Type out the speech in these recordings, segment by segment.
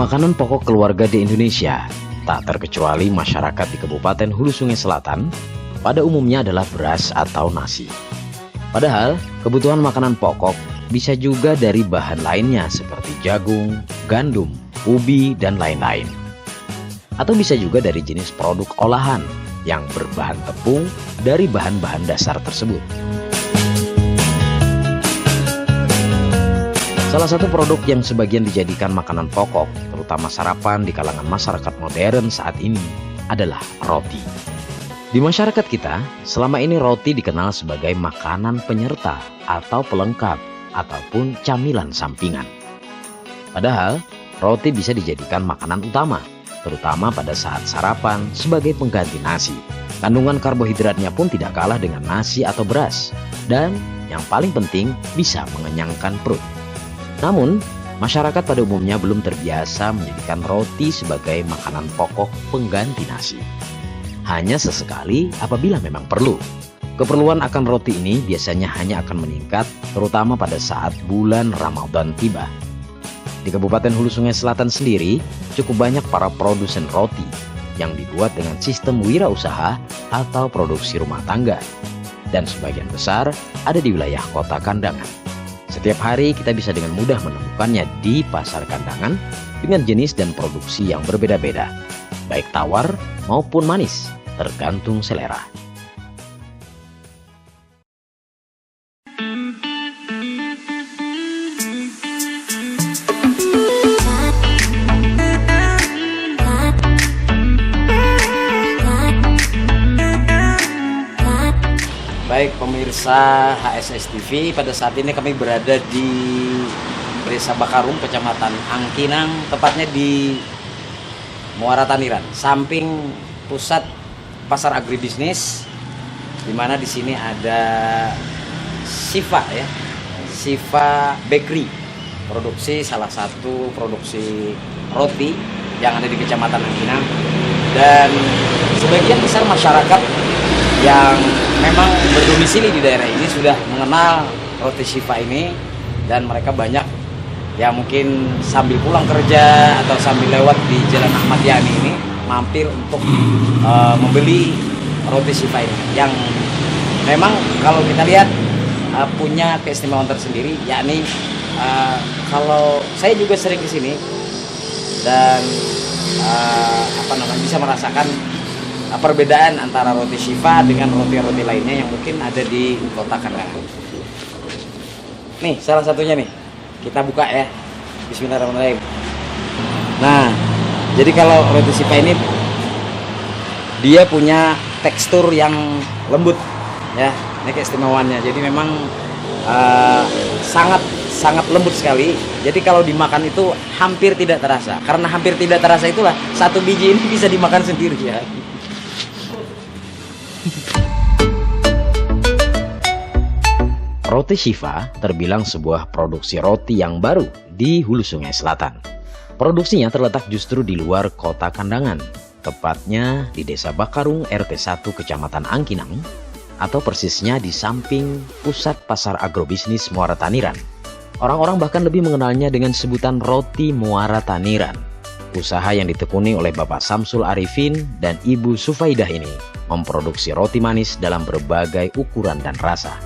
Makanan pokok keluarga di Indonesia, tak terkecuali masyarakat di Kabupaten Hulu Sungai Selatan, pada umumnya adalah beras atau nasi. Padahal, kebutuhan makanan pokok bisa juga dari bahan lainnya seperti jagung, gandum, ubi, dan lain-lain. Atau bisa juga dari jenis produk olahan yang berbahan tepung dari bahan-bahan dasar tersebut. Salah satu produk yang sebagian dijadikan makanan pokok, terutama sarapan di kalangan masyarakat modern saat ini, adalah roti. Di masyarakat kita, selama ini roti dikenal sebagai makanan penyerta atau pelengkap ataupun camilan sampingan. Padahal, roti bisa dijadikan makanan utama, terutama pada saat sarapan sebagai pengganti nasi. Kandungan karbohidratnya pun tidak kalah dengan nasi atau beras, dan yang paling penting bisa mengenyangkan perut. Namun, masyarakat pada umumnya belum terbiasa menjadikan roti sebagai makanan pokok pengganti nasi. Hanya sesekali apabila memang perlu. Keperluan akan roti ini biasanya hanya akan meningkat, terutama pada saat bulan Ramadan tiba. Di Kabupaten Hulu Sungai Selatan sendiri, cukup banyak para produsen roti yang dibuat dengan sistem wirausaha atau produksi rumah tangga. Dan sebagian besar ada di wilayah kota Kandangan. Setiap hari kita bisa dengan mudah menemukannya di pasar Kandangan dengan jenis dan produksi yang berbeda-beda, baik tawar maupun manis, tergantung selera. Baik pemirsa HSS TV, pada saat ini kami berada di Desa Bakarung, Kecamatan Angkinang, tepatnya di Muara Taniran, samping pusat pasar agribisnis, di mana di sini ada Sifa ya, Sifa Bakery, salah satu produksi roti yang ada di Kecamatan Angkinang. Dan sebagian besar masyarakat yang memang berdomisili di daerah ini sudah mengenal roti Sifa ini, dan mereka banyak yang mungkin sambil pulang kerja atau sambil lewat di Jalan Ahmad Yani ini mampir untuk membeli roti Sifa ini, yang memang kalau kita lihat punya keistimewaan tersendiri, yakni kalau saya juga sering ke sini dan bisa merasakan perbedaan antara roti Sifa dengan roti-roti lainnya yang mungkin ada di kota Kandangan. Nih, salah satunya nih. Kita buka ya. Bismillahirrahmanirrahim. Nah, jadi kalau roti Sifa ini dia punya tekstur yang lembut ya. Ini keistimewaannya. Jadi memang sangat lembut sekali. Jadi kalau dimakan itu hampir tidak terasa. Karena hampir tidak terasa itulah satu biji ini bisa dimakan sendiri ya. Roti Sifa terbilang sebuah produksi roti yang baru di Hulu Sungai Selatan. Produksinya terletak justru di luar kota Kandangan, tepatnya di Desa Bakarung RT 1 Kecamatan Angkinang, atau persisnya di samping pusat pasar agrobisnis Muara Taniran. Orang-orang bahkan lebih mengenalnya dengan sebutan roti Muara Taniran. Usaha yang ditekuni oleh Bapak Samsul Arifin dan Ibu Sufaidah ini memproduksi roti manis dalam berbagai ukuran dan rasa.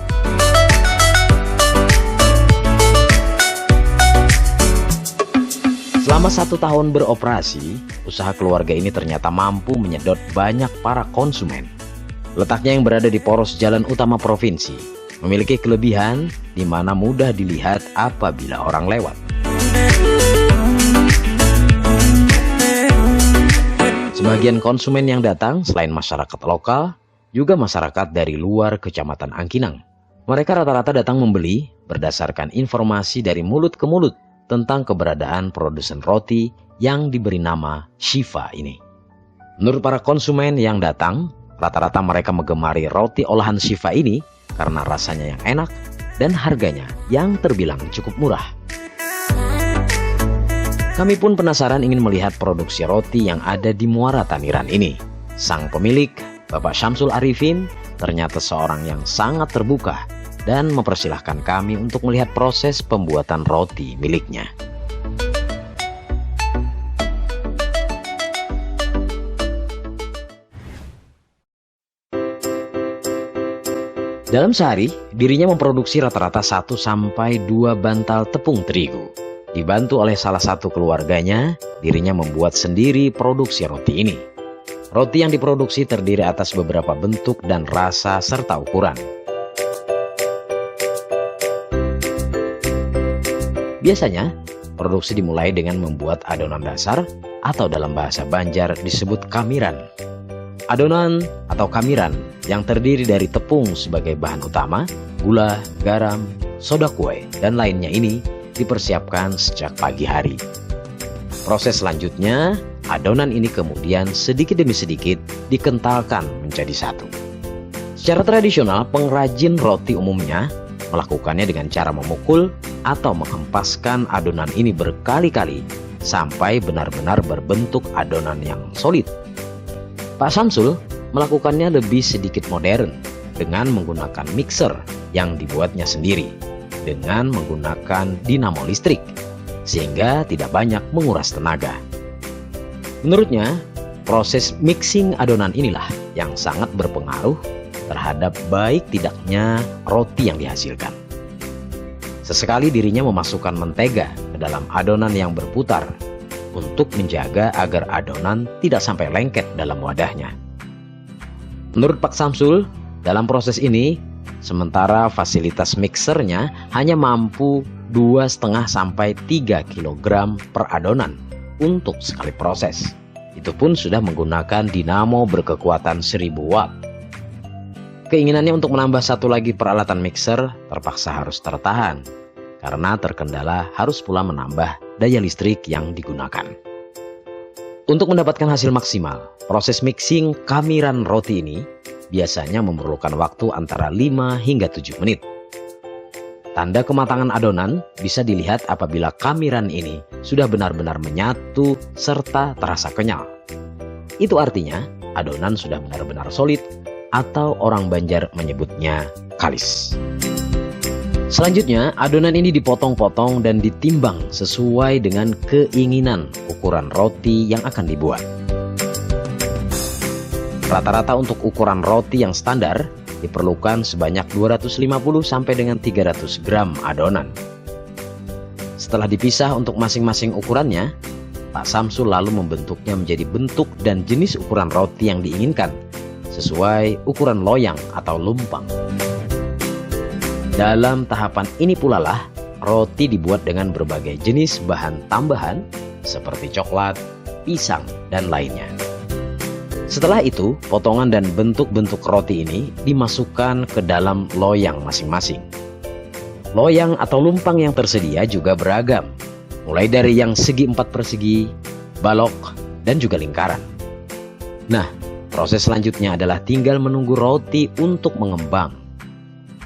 Selama 1 tahun beroperasi, usaha keluarga ini ternyata mampu menyedot banyak para konsumen. Letaknya yang berada di poros jalan utama provinsi, memiliki kelebihan di mana mudah dilihat apabila orang lewat. Sebagian konsumen yang datang selain masyarakat lokal, juga masyarakat dari luar Kecamatan Angkinang. Mereka rata-rata datang membeli berdasarkan informasi dari mulut ke mulut tentang keberadaan produsen roti yang diberi nama Sifa ini. Menurut para konsumen yang datang, rata-rata mereka menggemari roti olahan Sifa ini karena rasanya yang enak dan harganya yang terbilang cukup murah. Kami pun penasaran ingin melihat produksi roti yang ada di Muara Taniran ini. Sang pemilik, Bapak Samsul Arifin, ternyata seorang yang sangat terbuka dan mempersilahkan kami untuk melihat proses pembuatan roti miliknya. Dalam sehari, dirinya memproduksi rata-rata 1 sampai 2 bantal tepung terigu. Dibantu oleh salah satu keluarganya, dirinya membuat sendiri produksi roti ini. Roti yang diproduksi terdiri atas beberapa bentuk dan rasa serta ukuran. Biasanya, produksi dimulai dengan membuat adonan dasar atau dalam bahasa Banjar disebut kamiran. Adonan atau kamiran yang terdiri dari tepung sebagai bahan utama, gula, garam, soda kue, dan lainnya ini dipersiapkan sejak pagi hari. Proses selanjutnya, adonan ini kemudian sedikit demi sedikit dikentalkan menjadi satu. Secara tradisional, pengrajin roti umumnya melakukannya dengan cara memukul atau menghempaskan adonan ini berkali-kali sampai benar-benar berbentuk adonan yang solid. Pak Samsul melakukannya lebih sedikit modern dengan menggunakan mixer yang dibuatnya sendiri dengan menggunakan dinamo listrik sehingga tidak banyak menguras tenaga. Menurutnya, proses mixing adonan inilah yang sangat berpengaruh terhadap baik tidaknya roti yang dihasilkan. Sesekali dirinya memasukkan mentega ke dalam adonan yang berputar untuk menjaga agar adonan tidak sampai lengket dalam wadahnya. Menurut Pak Samsul, dalam proses ini, sementara fasilitas mixernya hanya mampu 2,5 sampai 3 kg per adonan untuk sekali proses. Itu pun sudah menggunakan dinamo berkekuatan 1000 watt. Keinginannya untuk menambah satu lagi peralatan mixer terpaksa harus tertahan karena terkendala harus pula menambah daya listrik yang digunakan. Untuk mendapatkan hasil maksimal, proses mixing kamiran roti ini biasanya memerlukan waktu antara 5 hingga 7 menit. Tanda kematangan adonan bisa dilihat apabila kamiran ini sudah benar-benar menyatu serta terasa kenyal. Itu artinya adonan sudah benar-benar solid atau orang Banjar menyebutnya kalis. Selanjutnya, adonan ini dipotong-potong dan ditimbang sesuai dengan keinginan ukuran roti yang akan dibuat. Rata-rata untuk ukuran roti yang standar diperlukan sebanyak 250 sampai dengan 300 gram adonan. Setelah dipisah untuk masing-masing ukurannya, Pak Samsul lalu membentuknya menjadi bentuk dan jenis ukuran roti yang diinginkan sesuai ukuran loyang atau lumpang. Dalam tahapan ini pula lah roti dibuat dengan berbagai jenis bahan tambahan seperti coklat, pisang, dan lainnya. Setelah itu, potongan dan bentuk-bentuk roti ini dimasukkan ke dalam loyang masing-masing. Loyang atau lumpang yang tersedia juga beragam, mulai dari yang segi 4 persegi, balok, dan juga lingkaran. Nah, proses selanjutnya adalah tinggal menunggu roti untuk mengembang.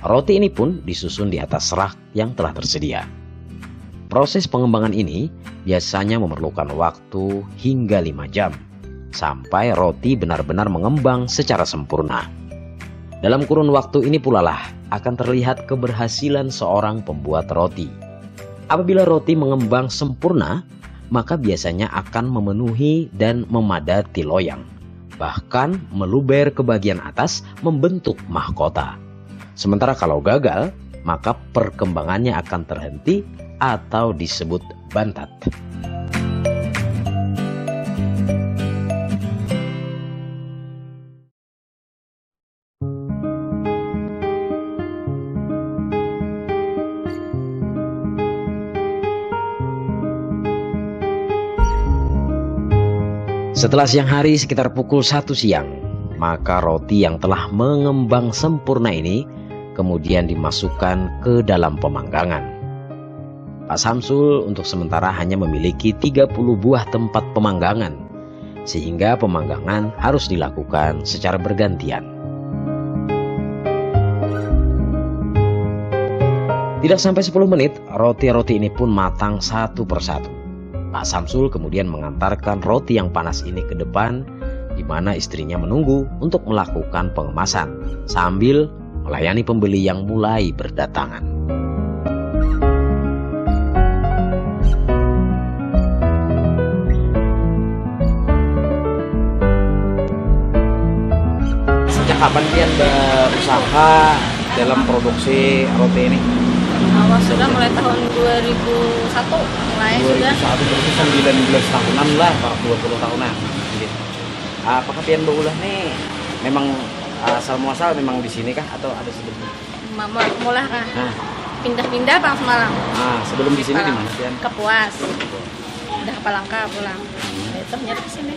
Roti ini pun disusun di atas rak yang telah tersedia. Proses pengembangan ini biasanya memerlukan waktu hingga 5 jam sampai roti benar-benar mengembang secara sempurna. Dalam kurun waktu ini pula lah akan terlihat keberhasilan seorang pembuat roti. Apabila roti mengembang sempurna, maka biasanya akan memenuhi dan memadati loyang, bahkan meluber ke bagian atas membentuk mahkota. Sementara kalau gagal, maka perkembangannya akan terhenti atau disebut bantat. Setelah siang hari sekitar pukul 1 siang, maka roti yang telah mengembang sempurna ini kemudian dimasukkan ke dalam pemanggangan. Pak Samsul untuk sementara hanya memiliki 30 buah tempat pemanggangan, sehingga pemanggangan harus dilakukan secara bergantian. Tidak sampai 10 menit, roti-roti ini pun matang satu persatu. Pak Samsul kemudian mengantarkan roti yang panas ini ke depan, di mana istrinya menunggu untuk melakukan pengemasan, sambil melayani pembeli yang mulai berdatangan. Sejak kapan kalian berusaha dalam produksi roti ini? Awal sudah mulai tahun 2001 mulai sudah. 2001 berarti 19 tahunan lah, 20 tahunan. Gitu. Apakah pian beulah nih memang asal muasal memang di sini kah atau ada sebelumnya? Mulai kah? Nah, Pindah-pindah Bang Semalang. sebelum di sini di mana pian? Kepuas. Udah ke Palangka pulang. Itu nyari ke sini.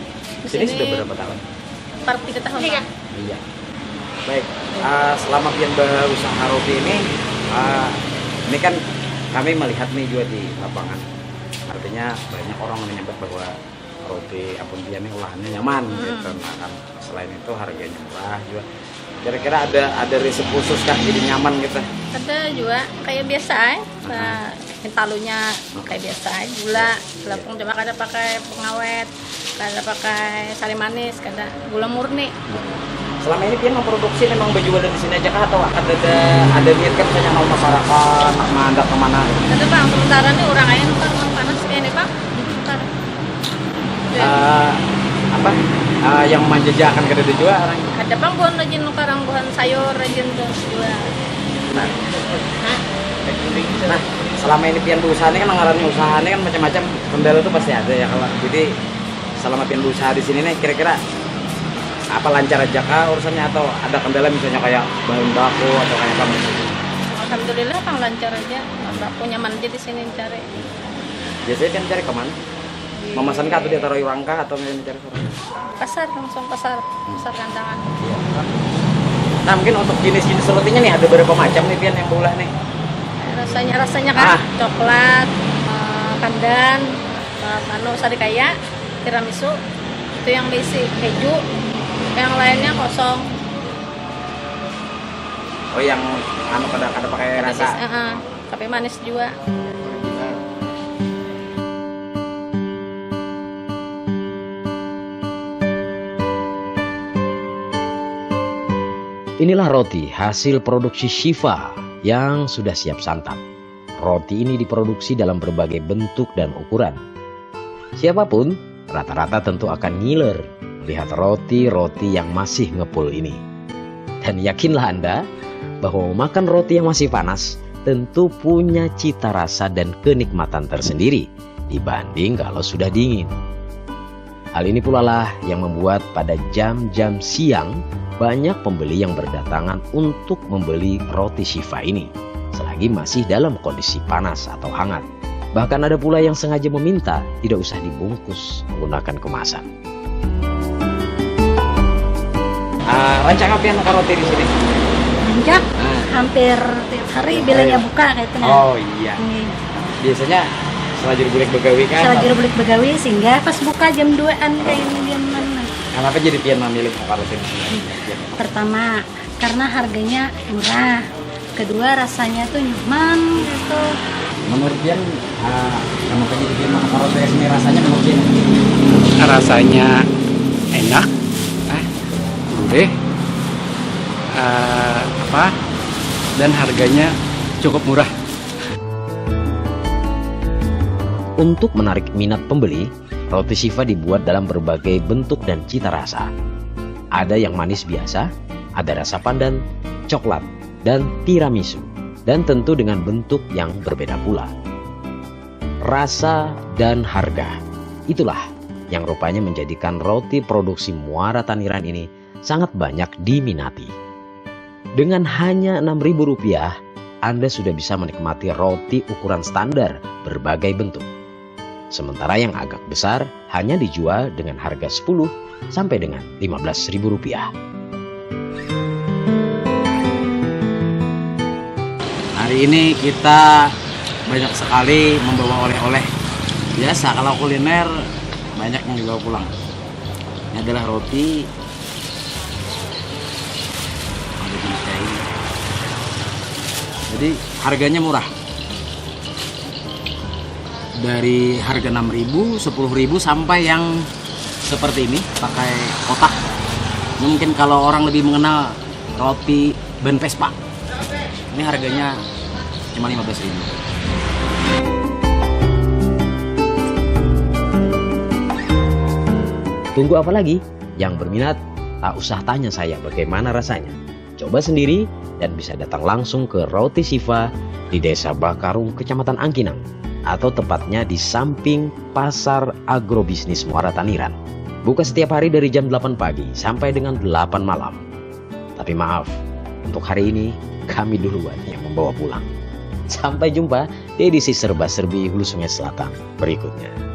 Sini sudah berapa tahun? 3 tahun. Bang. Iya. Baik, selama pian berusaha roti ini kan kami melihat nih juga di lapangan. Artinya banyak orang menyebut bahwa roti Apun Pian ini olahannya nyaman gitu. Nah, kan selain itu harganya murah juga. Kira-kira ada resep khusus kah jadi nyaman gitu? Ada juga kayak biasa nah, talunya kayak biasa gula pun cuma kadang pakai pengawet, kadang pakai sari manis, kadang gula murni. Selama ini Pian memproduksi memang berjual dari sini aja kah atau ada niat kan misalnya mau masyarakat mandap kemana? Ada Bang, sementara ini orang lain Bang panas ini Bang. Sementara. Yang menjajakan ke itu juga orang? Ada Bang buah rajin nukarang buah sayur rajin terus jual. Nah, selama ini Pian berusaha ini kan ngarannya usaha ini kan macam-macam kendala tuh pasti ada ya kalau jadi selama Pian berusaha di sini nih kira-kira apa lancar aja kah urusannya atau ada kendala misalnya kayak bahan baku atau kayak apa? Alhamdulillah Bang lancar aja. Baku nyaman aja di sini cari. Biasanya Pian cari kemana? Memesan kah atau dia taruh uang kah atau mencari orang? Pasar langsung pasar kandangan. Nah mungkin untuk jenis-jenis rotinya nih ada berapa macam nih Pian yang beulah nih? Rasanya kan coklat, pandan, sari kaya, tiramisu itu yang basic, keju, yang lainnya kosong. Oh yang kada pakai rasa? Tapi manis juga. Inilah roti hasil produksi Shiva yang sudah siap santap. Roti ini diproduksi dalam berbagai bentuk dan ukuran. Siapapun rata-rata tentu akan ngiler melihat roti-roti yang masih ngepul ini. Dan yakinlah Anda bahwa makan roti yang masih panas tentu punya cita rasa dan kenikmatan tersendiri dibanding kalau sudah dingin. Hal ini pula lah yang membuat pada jam-jam siang banyak pembeli yang berdatangan untuk membeli roti Shiva ini selagi masih dalam kondisi panas atau hangat. Bahkan ada pula yang sengaja meminta tidak usah dibungkus menggunakan kemasan. Rancang apa yang roti di sini? Rancang hampir tiap hari bilangnya buka katanya. Oh iya. Biasanya selajur bulik begawi kan? Selajur bulik begawi sehingga pas buka jam 2-an kayak ini jam mana. Kenapa jadi Pian memilih buka roti di sini? Pertama, karena harganya murah. Kedua, rasanya tuh nyaman gitu. Menurut Pian, kenapa jadi Pian makan roti ini rasanya menurut Pian? Rasanya enak, gurih, dan harganya cukup murah. Untuk menarik minat pembeli, roti Shiva dibuat dalam berbagai bentuk dan cita rasa. Ada yang manis biasa, ada rasa pandan, coklat, dan tiramisu. Dan tentu dengan bentuk yang berbeda pula. Rasa dan harga, itulah yang rupanya menjadikan roti produksi Muara Taniran ini sangat banyak diminati. Dengan hanya Rp6.000, Anda sudah bisa menikmati roti ukuran standar berbagai bentuk. Sementara yang agak besar hanya dijual dengan harga 10 sampai dengan Rp15.000. Hari ini kita banyak sekali membawa oleh-oleh. Biasa kalau kuliner banyak yang dibawa pulang. Ini adalah roti. Ada jenis kayak ini. Jadi harganya murah. Dari harga 6.000, 10.000 sampai yang seperti ini pakai kotak. Ini mungkin kalau orang lebih mengenal roti ban Vespa. Ini harganya cuma 15.000. Tunggu apa lagi? Yang berminat tak usah tanya saya bagaimana rasanya. coba sendiri dan bisa datang langsung ke Roti Siva di Desa Bakarung, Kecamatan Angkinang, atau tepatnya di samping Pasar Agrobisnis Muara Taniran. Buka setiap hari dari jam 8 pagi sampai dengan 8 malam. Tapi maaf, untuk hari ini kami duluan yang membawa pulang. Sampai jumpa di edisi serba-serbi Hulu Sungai Selatan berikutnya.